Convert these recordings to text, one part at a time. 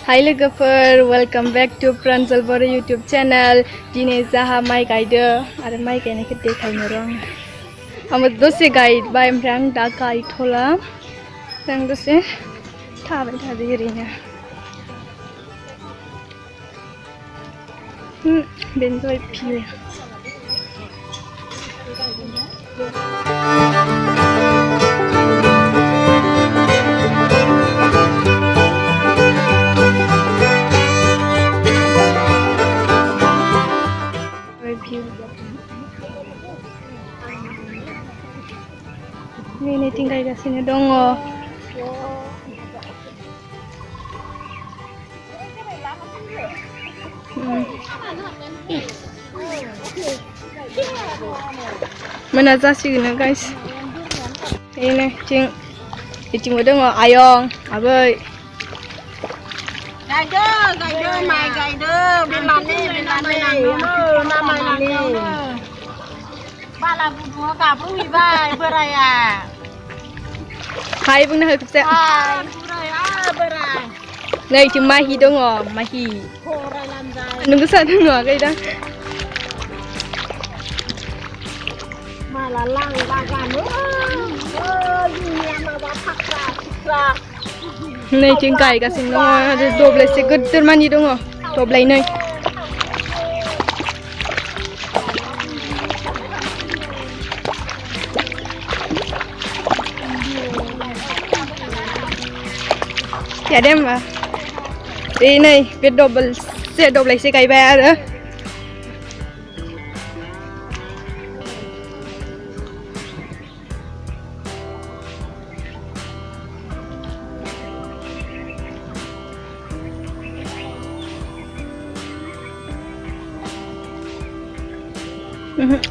Hi लोगोफोर, welcome back to Pranjal Bwrwi YouTube channel. दिनै जाहा माइ गायदो आरो माइ गायनायखौ देखायनो र' आंबो दसे गायबाय ओमफ्राय आं दा गायथ'ला जों दसे थाबाय थादो ओरैनो बेनो जाबाय भिउ ini tinggal di sini dong. Mana zasigna guys. Ini cing dong ayong, abai. Guide, my guide, belani, nama ini. Bala budu bwrwi beraya. Hai bung nah kepse. Hai beraya berai. Này thì mahi dong mahi. Nunggu sana dong cái đó. Malalang bagan. Ini nama thakhai. Này chừng cày cả xin nó đột lại sẽ cứ tên mani dong đột lại này. Ya dem mà đi này biết đột lại sẽ cày bè nữa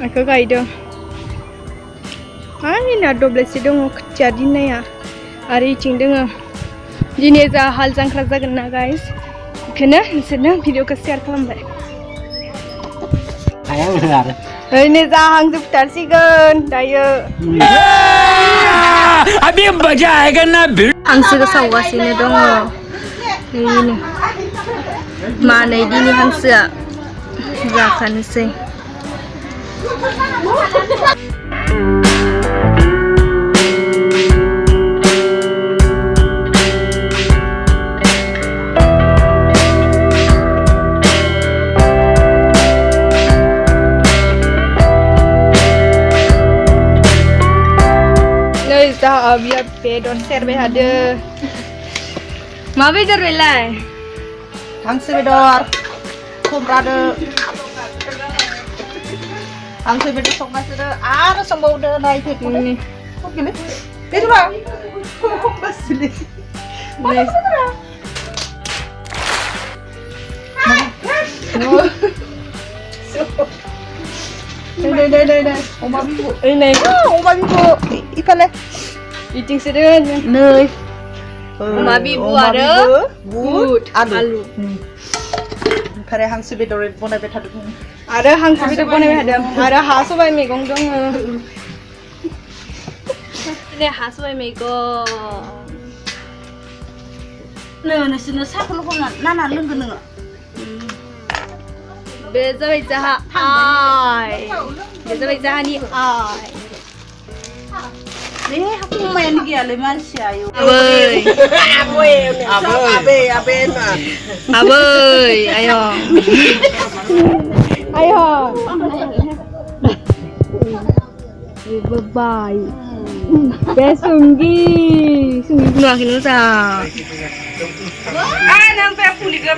aku cày dong ini đột lại sẽ dong jadi này à hari ching dong Dini za hal jangkra जागोन ना guys बेखौनो नोंसोरनो भिडिअखौ share खालामबाय ओरैनो जाहांजोबथारसिगोन दायो अभी मजा आएगा ना हांसोखौ सावगासिनो दङ ओरैनो मानै दिनि हांसोआ जाखानोसै Dah biar bedon serbe ada. Ma bedor belai. Hangse bedor. Kumra de. Hangse bedor sok mas de. Sambau de naik tu ni. Okey ni. Itu lah. Bas ni. Mana tu lah? Đây. Oma bibu. Ini. Oma bibu. Ikan le. Eating sedang. Nơi. Oma bibu ada. Wood. Alu. Kare hangsu bedor bonaibai thadung. Ada hangsu bedor bonaibai hadam. Ada hasobai megong dong. Ini hasobai megong. Nasi sakul pun nana lenggu nengah. Beza jaha ai. Beza jaha ni ai. Aku main dia le Malaysia yo. Abai. Abe na. Abai, ayo. Ayo. Bye. Besunggi nuakin sa. Nang pepuli ke